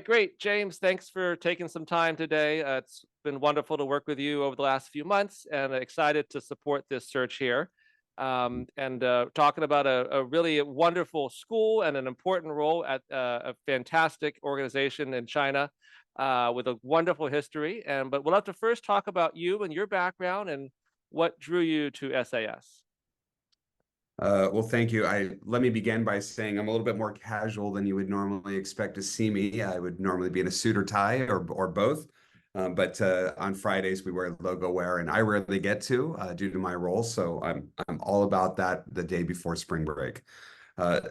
right, great. James, thanks for taking some time today. It's been wonderful to work with you over the last few months and excited to support this search here. And talking about a really wonderful school and an important role at a fantastic organization in China with a wonderful history. But we'll have to first talk about you and your background and what drew you to SAS. Well, thank you. Let me begin by saying I'm a little bit more casual than you would normally expect to see me. I would normally be in a suit or tie or both. But on Fridays we wear logo wear, and I rarely get to due to my role. So I'm all about that the day before spring break.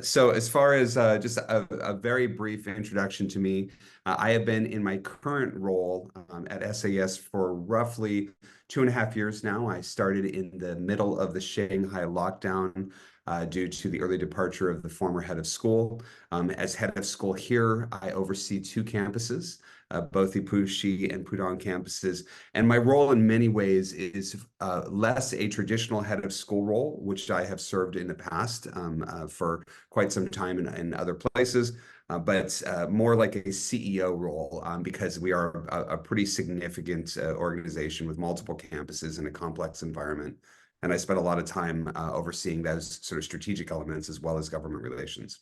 So as far as just a very brief introduction to me, I have been in my current role at SAS for roughly 2.5 years now. I started in the middle of the Shanghai lockdown due to the early departure of the former head of school. As head of school here, I oversee two campuses, both the Puxi and Pudong campuses. And my role in many ways is less a traditional head of school role, which I have served in the past for quite some time in other places, but more like a CEO role because we are a pretty significant organization with multiple campuses in a complex environment. And I spent a lot of time overseeing those sort of strategic elements as well as government relations.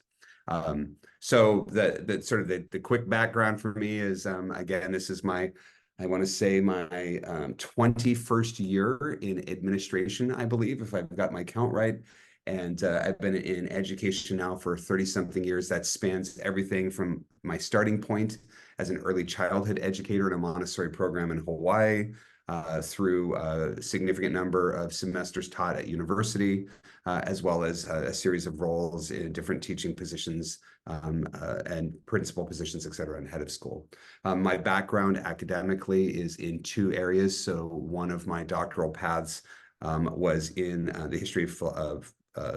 So the sort of the quick background for me is, again, this is I want to say my 21st year in administration, I believe, if I've got my count right. And I've been in education now for 30-something years. That spans everything from my starting point as an early childhood educator in a Montessori program in Hawaii, through a significant number of semesters taught at university, as well as a series of roles in different teaching positions and principal positions, et cetera, and head of school. My background academically is in two areas. So one of my doctoral paths was in the history of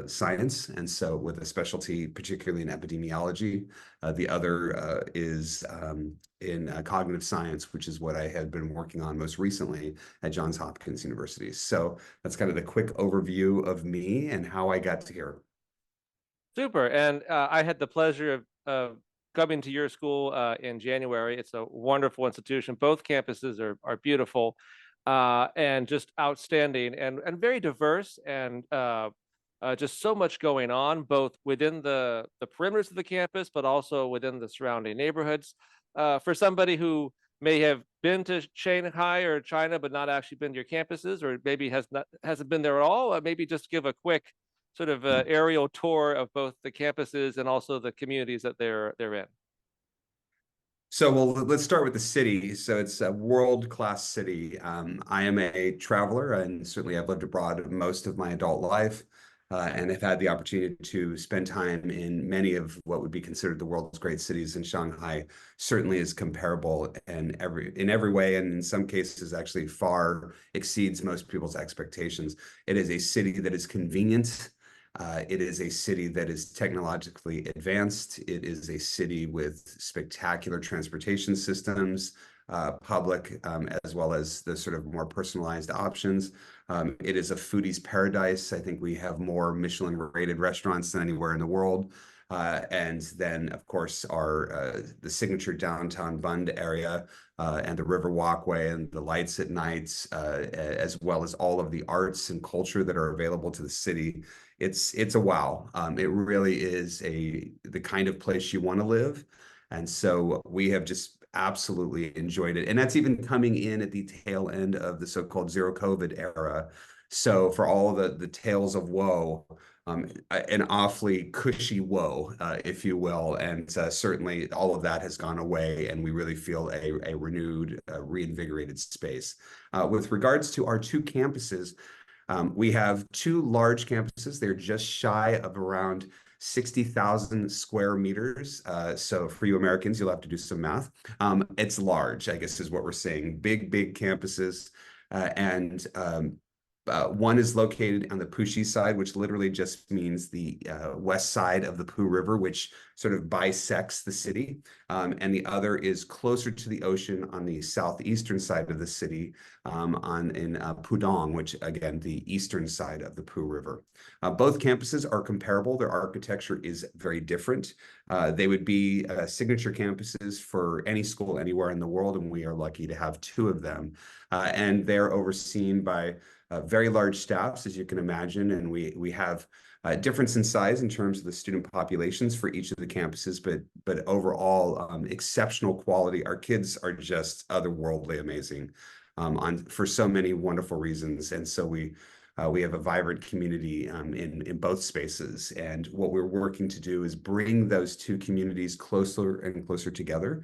science, and so with a specialty particularly in epidemiology. The other is in cognitive science, which is what I had been working on most recently at Johns Hopkins University. So that's kind of the quick overview of me and how I got to here. Super. And I had the pleasure of coming to your school in January. It's a wonderful institution. Both campuses are beautiful and just outstanding and very diverse and just so much going on, both within the perimeters of the campus, but also within the surrounding neighborhoods. For somebody who may have been to Shanghai or China, but not actually been to your campuses, or maybe hasn't been there at all, maybe just give a quick sort of aerial tour of both the campuses and also the communities that they're in. So, well, let's start with the city. So it's a world-class city. I am a traveler, and certainly I've lived abroad most of my adult life, and have had the opportunity to spend time in many of what would be considered the world's great cities. And Shanghai certainly is comparable in every way, and in some cases actually far exceeds most people's expectations. It is a city that is convenient. It is a city that is technologically advanced. It is a city with spectacular transportation systems, public, as well as the sort of more personalized options. It is a foodie's paradise. I think we have more Michelin-rated restaurants than anywhere in the world. And then, of course, the signature downtown Bund area and the River Walkway and the lights at nights, as well as all of the arts and culture that are available to the city. It's a wow. It really is the kind of place you want to live. And so we have just absolutely enjoyed it. And that's even coming in at the tail end of the so-called zero COVID era. So for all the tales of woe, an awfully cushy woe, if you will. And certainly all of that has gone away, and we really feel a renewed, reinvigorated space. With regards to our two campuses, we have two large campuses. They're just shy of around 60,000 square meters. So for you Americans, you'll have to do some math. It's large, I guess is what we're saying. Big campuses. And one is located on the Puxi side, which literally just means the west side of the Pu River, which sort of bisects the city, and the other is closer to the ocean on the southeastern side of the city, in Pudong, which again, the eastern side of the Pooh River. Both campuses are comparable. Their architecture is very different. They would be signature campuses for any school anywhere in the world, and we are lucky to have two of them. And they're overseen by very large staffs, as you can imagine, and we have difference in size in terms of the student populations for each of the campuses, but overall exceptional quality. Our kids are just otherworldly amazing for so many wonderful reasons, and so we have a vibrant community in both spaces. And what we're working to do is bring those two communities closer and closer together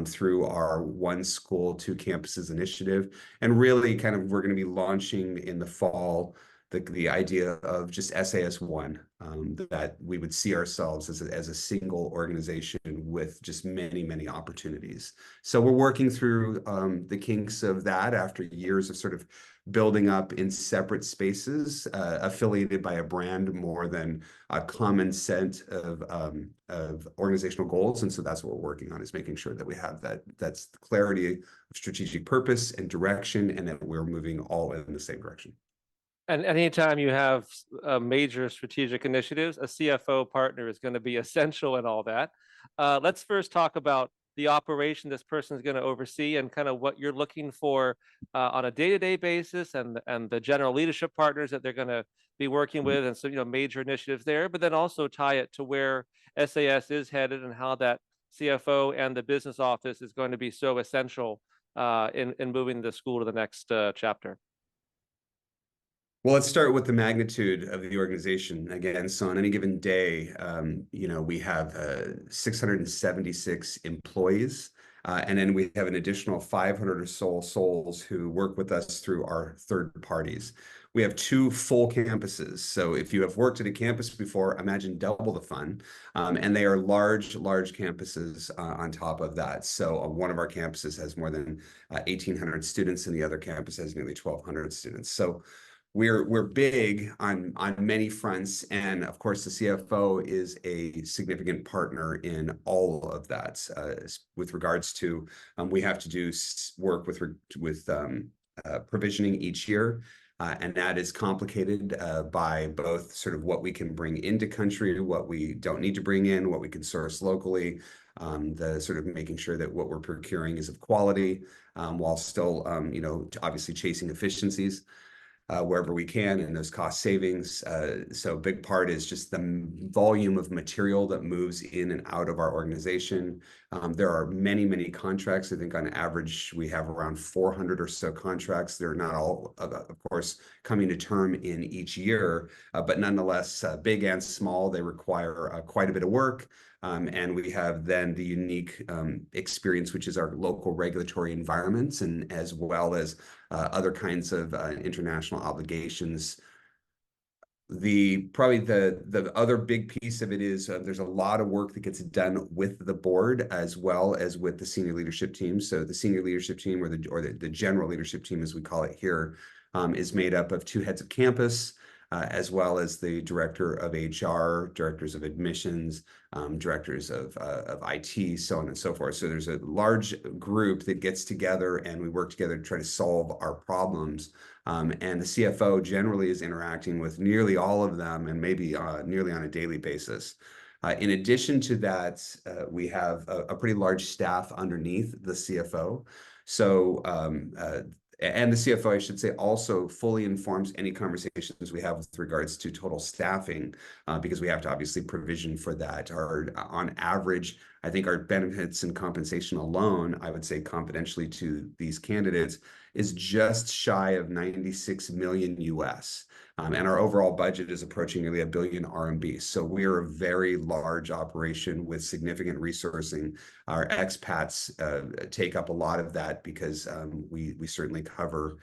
through our One School, Two Campuses initiative. And really kind of we're going to be launching in the fall the idea of just SAS One, that we would see ourselves as a single organization with just many, many opportunities. So we're working through the kinks of that after years of sort of building up in separate spaces, affiliated by a brand more than a common set of organizational goals. And so that's what we're working on, is making sure that we have that's clarity of strategic purpose and direction, and that we're moving all in the same direction. And anytime you have major strategic initiatives, a CFO partner is going to be essential in all that. Let's first talk about the operation this person is going to oversee and kind of what you're looking for on a day-to-day basis, and the general leadership partners that they're going to be working with, and so major initiatives there. But then also tie it to where SAS is headed and how that CFO and the business office is going to be so essential in moving the school to the next chapter. Well, let's start with the magnitude of the organization again. So on any given day, we have 676 employees, and then we have an additional 500 or so souls who work with us through our third parties. We have two full campuses. So if you have worked at a campus before, imagine double the fun. And they are large, large campuses on top of that. So one of our campuses has more than 1,800 students, and the other campus has nearly 1,200 students. So we're big on many fronts, and of course the CFO is a significant partner in all of that. With regards to we have to do work with provisioning each year, and that is complicated by both sort of what we can bring into country, what we don't need to bring in, what we can source locally, the sort of making sure that what we're procuring is of quality, while still obviously chasing efficiencies wherever we can, and those cost savings. So a big part is just the volume of material that moves in and out of our organization. There are many, many contracts. I think on average, we have around 400 or so contracts. They're not all, of course, coming to term in each year, but nonetheless, big and small, they require quite a bit of work. And we have then the unique experience, which is our local regulatory environments, and as well as other kinds of international obligations. Probably the other big piece of it is there's a lot of work that gets done with the board as well as with the senior leadership team. So the senior leadership team, or the general leadership team, as we call it here, is made up of two heads of campus, as well as the director of HR, directors of admissions, directors of IT, so on and so forth. So there's a large group that gets together, and we work together to try to solve our problems. And the CFO generally is interacting with nearly all of them, and maybe nearly on a daily basis. In addition to that, we have a pretty large staff underneath the CFO. So and the CFO, I should say, also fully informs any conversations we have with regards to total staffing, because we have to obviously provision for that. On average, I think our benefits and compensation alone, I would say confidentially to these candidates, is just shy of 96 million US. And our overall budget is approaching nearly 1 billion RMB. So we are a very large operation with significant resourcing. Our expats take up a lot of that because we certainly cover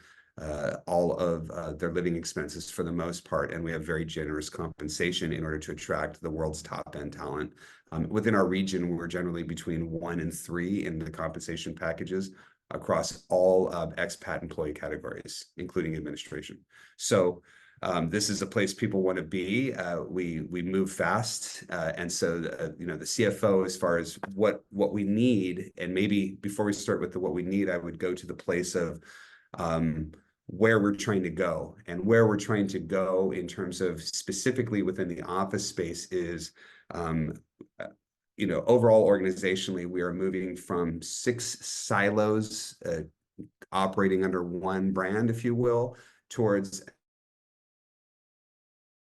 all of their living expenses for the most part, and we have very generous compensation in order to attract the world's top end talent. Within our region, we're generally between 1 and 3 in the compensation packages across all expat employee categories, including administration. So This is a place people want to be. We move fast, and so the CFO, as far as what we need, and maybe before we start with what we need, I would go to the place of where we're trying to go, and where we're trying to go in terms of specifically within the office space is. Overall organizationally, we are moving from 6 silos operating under one brand, if you will, towards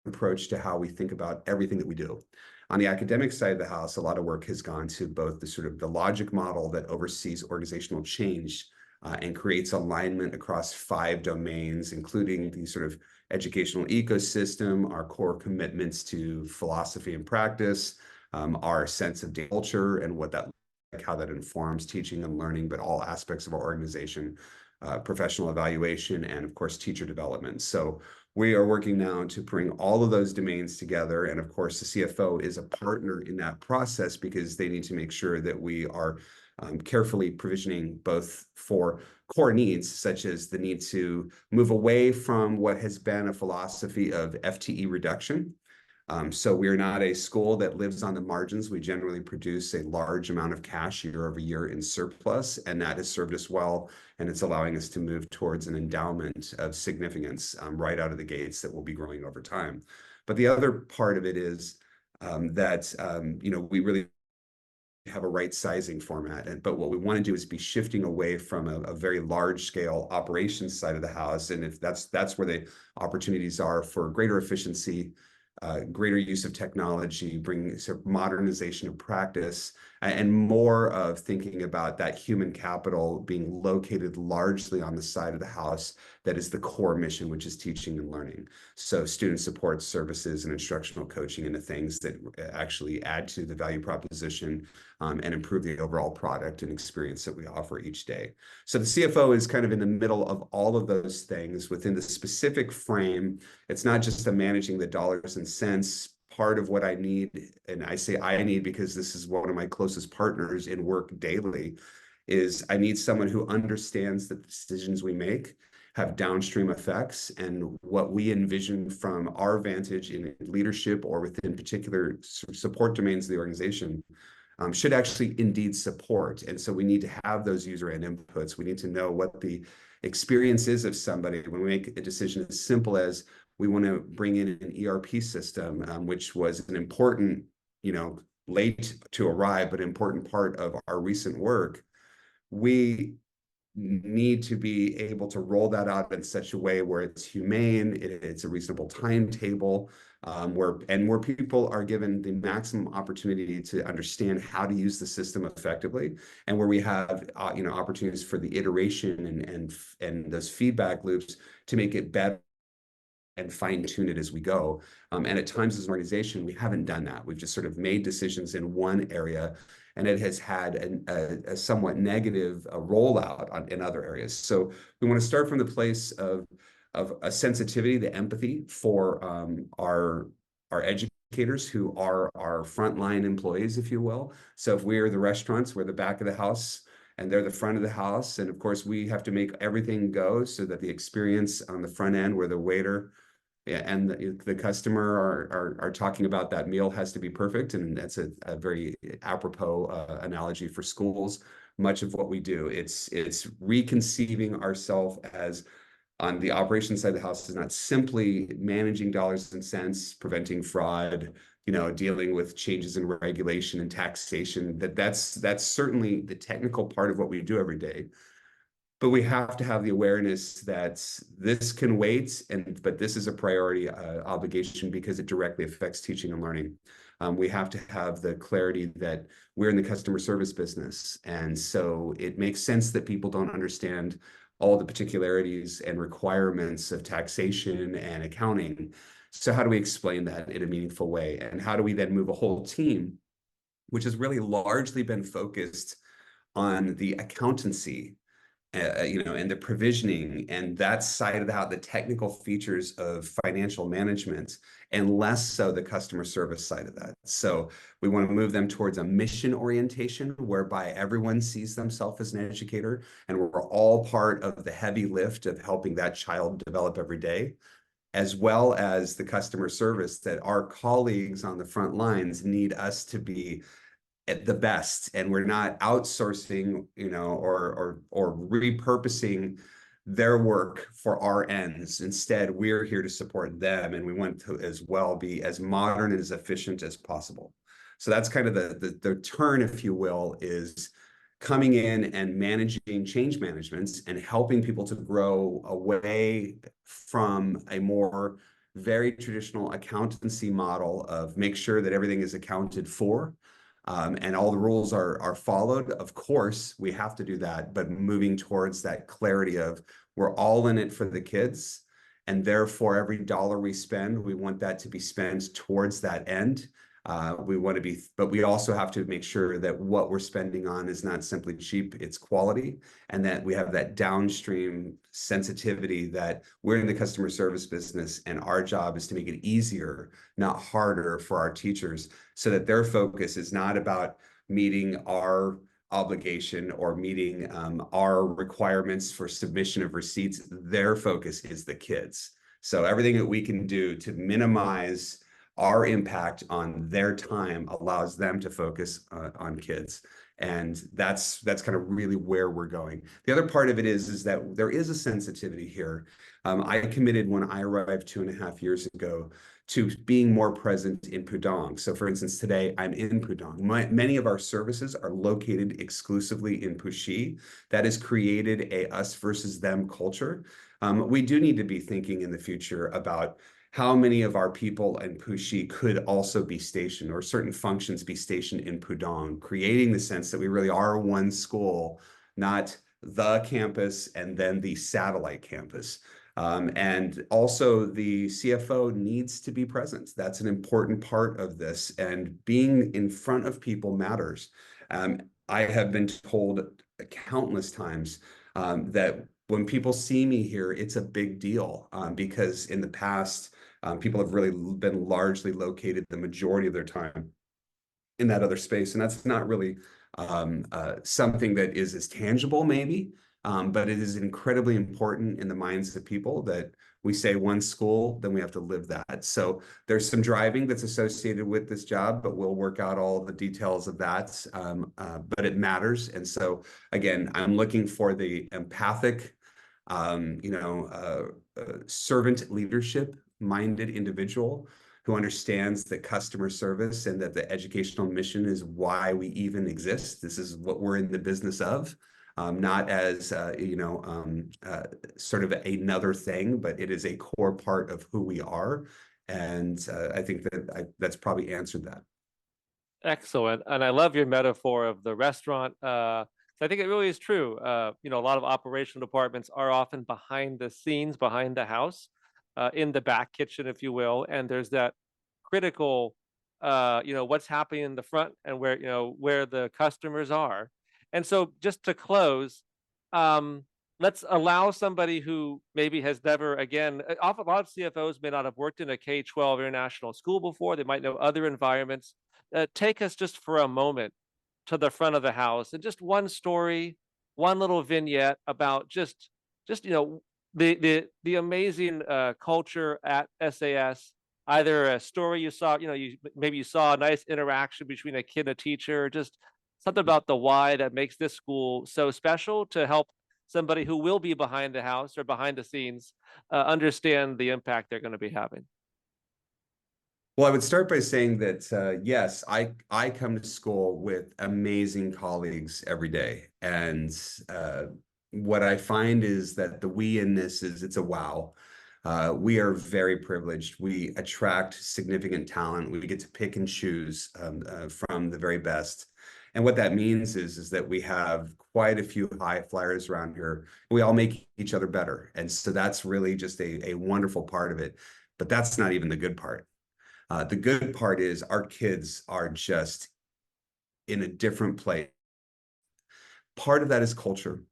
approach to how we think about everything that we do. On the academic side of the house, a lot of work has gone to both the sort of the logic model that oversees organizational change and creates alignment across 5 domains, including the sort of educational ecosystem, our core commitments to philosophy and practice, our sense of culture and what that like how that informs teaching and learning, but all aspects of our organization, professional evaluation, and of course, teacher development. So we are working now to bring all of those domains together. And of course, the CFO is a partner in that process because they need to make sure that we are carefully provisioning both for core needs, such as the need to move away from what has been a philosophy of FTE reduction. So we're not a school that lives on the margins. We generally produce a large amount of cash year over year in surplus, and that has served us well. And it's allowing us to move towards an endowment of significance right out of the gates that will be growing over time. But the other part of it is that we really have a right sizing format. But what we want to do is be shifting away from a very large scale operations side of the house. And if that's where the opportunities are for greater efficiency, greater use of technology, bringing sort of modernization of practice, and more of thinking about that human capital being located largely on the side of the house that is the core mission, which is teaching and learning. So student support services and instructional coaching and the things that actually add to the value proposition and improve the overall product and experience that we offer each day. So the CFO is kind of in the middle of all of those things within the specific frame. It's not just a managing the dollars and cents. Part of what I need, and I say I need because this is one of my closest partners in work daily, is I need someone who understands that the decisions we make have downstream effects, and what we envision from our vantage in leadership or within particular support domains of the organization should actually indeed support. And so we need to have those user end inputs. We need to know what the experience is of somebody when we make a decision as simple as we want to bring in an ERP system, which was an important, late to arrive, but important part of our recent work. We need to be able to roll that out in such a way where it's humane, it's a reasonable timetable, where people are given the maximum opportunity to understand how to use the system effectively, and where we have opportunities for the iteration and those feedback loops to make it better and fine tune it as we go. And at times as an organization, we haven't done that. We've just sort of made decisions in one area, and it has had a somewhat negative rollout in other areas. So we want to start from the place of a sensitivity, the empathy for our educators who are our frontline employees, if you will. So if we're the restaurants, we're the back of the house, and they're the front of the house. And of course, we have to make everything go so that the experience on the front end, where the waiter and the customer are talking about that meal has to be perfect. And that's a very apropos analogy for schools. Much of what we do, it's reconceiving ourselves as on the operations side of the house is not simply managing dollars and cents, preventing fraud, dealing with changes in regulation and taxation. That's certainly the technical part of what we do every day. But we have to have the awareness that this can wait, but this is a priority obligation because it directly affects teaching and learning. We have to have the clarity that we're in the customer service business. And so it makes sense that people don't understand all the particularities and requirements of taxation and accounting. So how do we explain that in a meaningful way? And how do we then move a whole team, which has really largely been focused on the accountancy, and the provisioning and that side of the technical features of financial management, and less so the customer service side of that. So we want to move them towards a mission orientation whereby everyone sees themselves as an educator, and we're all part of the heavy lift of helping that child develop every day. as well as the customer service, that our colleagues on the front lines need us to be at the best, and we're not outsourcing, or repurposing their work for our ends. Instead, we're here to support them, and we want to as well be as modern and as efficient as possible. So that's kind of the turn, if you will, is coming in and managing change managements and helping people to grow away from a more very traditional accountancy model of make sure that everything is accounted for, and all the rules are followed. Of course, we have to do that, but moving towards that clarity of we're all in it for the kids, and therefore every dollar we spend, we want that to be spent towards that end. We want to be, but we also have to make sure that what we're spending on is not simply cheap, it's quality, and that we have that downstream sensitivity that we're in the customer service business, and our job is to make it easier, not harder, for our teachers, so that their focus is not about meeting our obligation or meeting our requirements for submission of receipts. Their focus is the kids. So everything that we can do to minimize our impact on their time allows them to focus on kids. And that's kind of really where we're going. The other part of it is that there is a sensitivity here. I committed when I arrived 2.5 years ago to being more present in Pudong. So for instance, today I'm in Pudong. Many of our services are located exclusively in Puxi. That has created a us versus them culture. We do need to be thinking in the future about how many of our people in Puxi could also be stationed, or certain functions be stationed in Pudong, creating the sense that we really are one school, not the campus and then the satellite campus. And also the CFO needs to be present. That's an important part of this, and being in front of people matters. I have been told countless times that when people see me here, it's a big deal, because in the past, people have really been largely located the majority of their time in that other space. And that's not really something that is as tangible, maybe, but it is incredibly important in the minds of people that we say one school, then we have to live that. So there's some driving that's associated with this job, but we'll work out all the details of that. But it matters. And so, again, I'm looking for the empathic, servant leadership minded individual who understands that customer service and that the educational mission is why we even exist. This is what we're in the business of, not as sort of another thing, but it is a core part of who we are. And I think that that's probably answered that. Excellent. And I love your metaphor of the restaurant. I think it really is true. A lot of operational departments are often behind the scenes, behind the house, in the back kitchen, if you will. And there's that critical, what's happening in the front and where the customers are. And so just to close, um, let's allow somebody who maybe has never, again, often a lot of CFOs may not have worked in a K-12 international school before. They might know other environments. Take us just for a moment to the front of the house and just one story, one little vignette about just the amazing culture at SAS. Either a story you saw, maybe you saw a nice interaction between a kid and a teacher, just something about the why that makes this school so special to help somebody who will be behind the house or behind the scenes understand the impact they're going to be having. Well, I would start by saying that yes, I come to school with amazing colleagues every day, and what I find is that the we in this is it's a wow. We are very privileged. We attract significant talent. We get to pick and choose from the very best. And what that means is that we have quite a few high flyers around here. We all make each other better. And so that's really just a wonderful part of it. But that's not even the good part. The good part is our kids are just in a different place. Part of that is culture.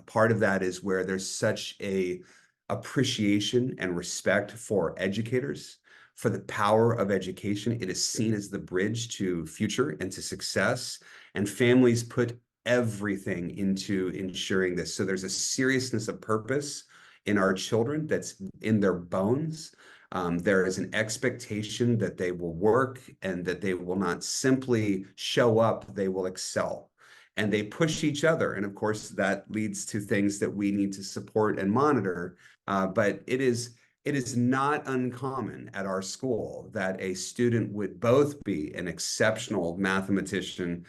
Part of that is where there's such a appreciation and respect for educators, for the power of education. It is seen as the bridge to future and to success, and families put everything into ensuring this. So there's a seriousness of purpose in our children, that's in their bones. There is an expectation that they will work and that they will not simply show up, they will excel. And they push each other. And of course, that leads to things that we need to support and monitor. But it is not uncommon at our school that a student would both be an exceptional mathematician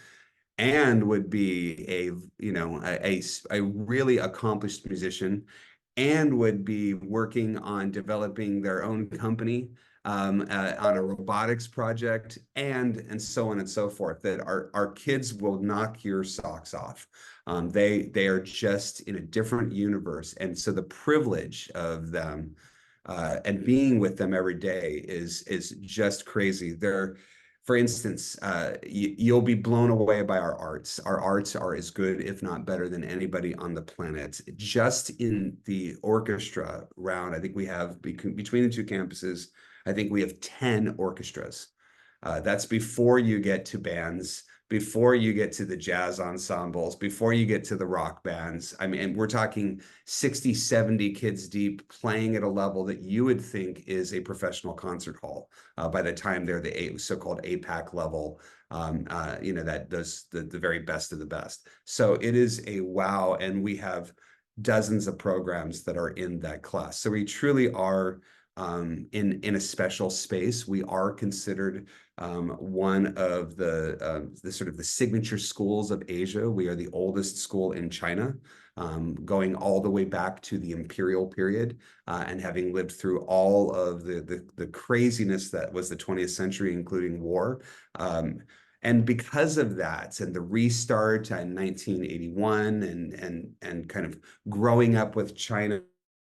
and would be a a really accomplished musician and would be working on developing their own company on a robotics project and so on and so forth. That our kids will knock your socks off. They are just in a different universe, and so the privilege of them and being with them every day is just crazy. They're For instance, you'll be blown away by our arts. Our arts are as good, if not better, than anybody on the planet. Just in the orchestra round, I think we have between the two campuses, I think we have 10 orchestras. That's before you get to bands, before you get to the jazz ensembles, before you get to the rock bands. I mean, we're talking 60, 70 kids deep playing at a level that you would think is a professional concert hall by the time they're the so-called APAC level, that those the very best of the best. So it is a wow, and we have dozens of programs that are in that class. So we truly are in a special space. We are considered one of the sort of the signature schools of Asia. We are the oldest school in China, going all the way back to the imperial period, and having lived through all of the craziness that was the 20th century, including war. And because of that, and the restart in 1981, and kind of growing up with China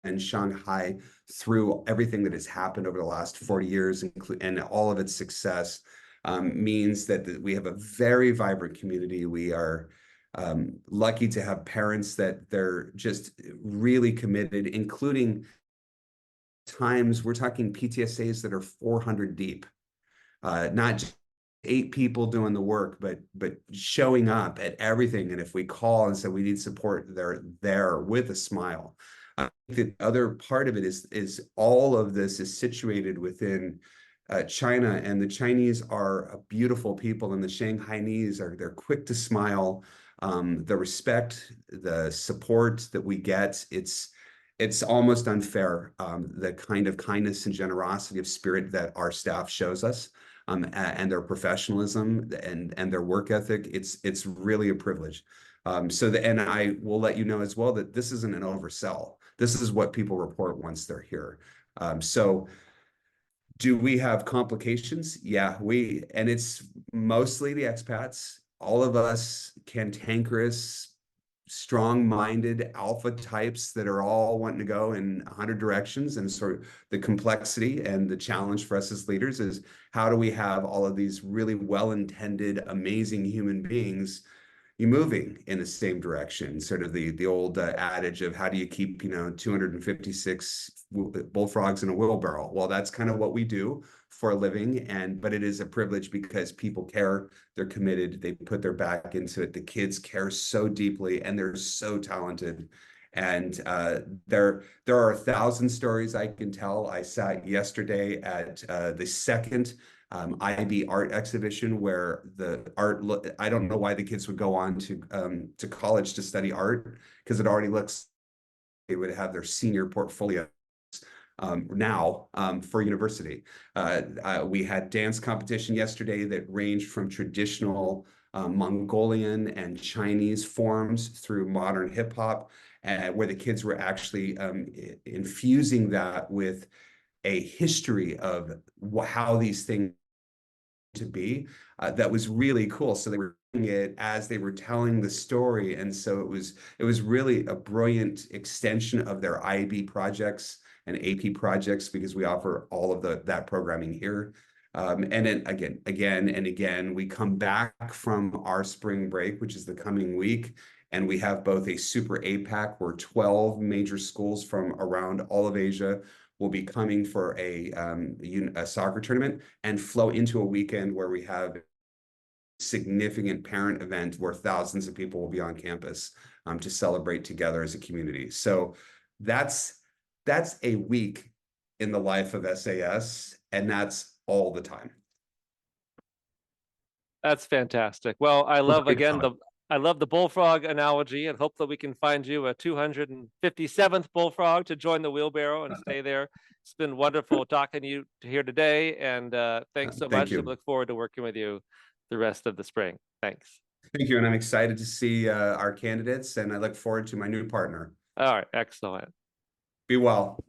and Shanghai through everything that has happened over the last 40 years, and all of its success, means that we have a very vibrant community. We are lucky to have parents that they're just really committed, including times we're talking PTSAs that are 400 deep, not just 8 people doing the work, but showing up at everything. And if we call and say we need support, they're there with a smile. I think the other part of it is all of this is situated within China, and the Chinese are a beautiful people, and the Shanghainese they're quick to smile. The respect, the support that we get, it's almost unfair. The kind of kindness and generosity of spirit that our staff shows us, and their professionalism and their work ethic, it's really a privilege. And I will let you know as well that this isn't an oversell. This is what people report once they're here. So do we have complications? Yeah, and it's mostly the expats. All of us cantankerous, strong-minded alpha types that are all wanting to go in 100 directions. And sort of the complexity and the challenge for us as leaders is, how do we have all of these really well-intended, amazing human beings you moving in the same direction? Sort of the old adage of, how do you keep 256 bullfrogs in a wheelbarrow? Well, that's kind of what we do for a living, but it is a privilege because people care, they're committed, they put their back into it. The kids care so deeply, and they're so talented. And there are 1,000 stories I can tell. I sat yesterday at the second IB art exhibition, where the art I don't know why the kids would go on to college to study art, because it already looks they would have their senior portfolio now for university. We had dance competition yesterday that ranged from traditional Mongolian and Chinese forms through modern hip hop, where the kids were actually infusing that with a history of how these things to be. That was really cool. So they were doing it as they were telling the story, and so it was really a brilliant extension of their IB projects and AP projects, because we offer all of that programming here. And then again and again, we come back from our spring break, which is the coming week, and we have both a super APAC, where 12 major schools from around all of Asia will be coming for a soccer tournament, and flow into a weekend where we have significant parent event where thousands of people will be on campus to celebrate together as a community. So that's That's a week in the life of SAS, and that's all the time. That's fantastic. Well, We're very proud. I love the bullfrog analogy, and hope that we can find you a 257th bullfrog to join the wheelbarrow and stay there. It's been wonderful talking to you here today, and thanks so Thank much. I you. look forward to working with you the rest of the spring. Thanks. Thank you, and I'm excited to see our candidates, and I look forward to my new partner. All right, excellent. Be well.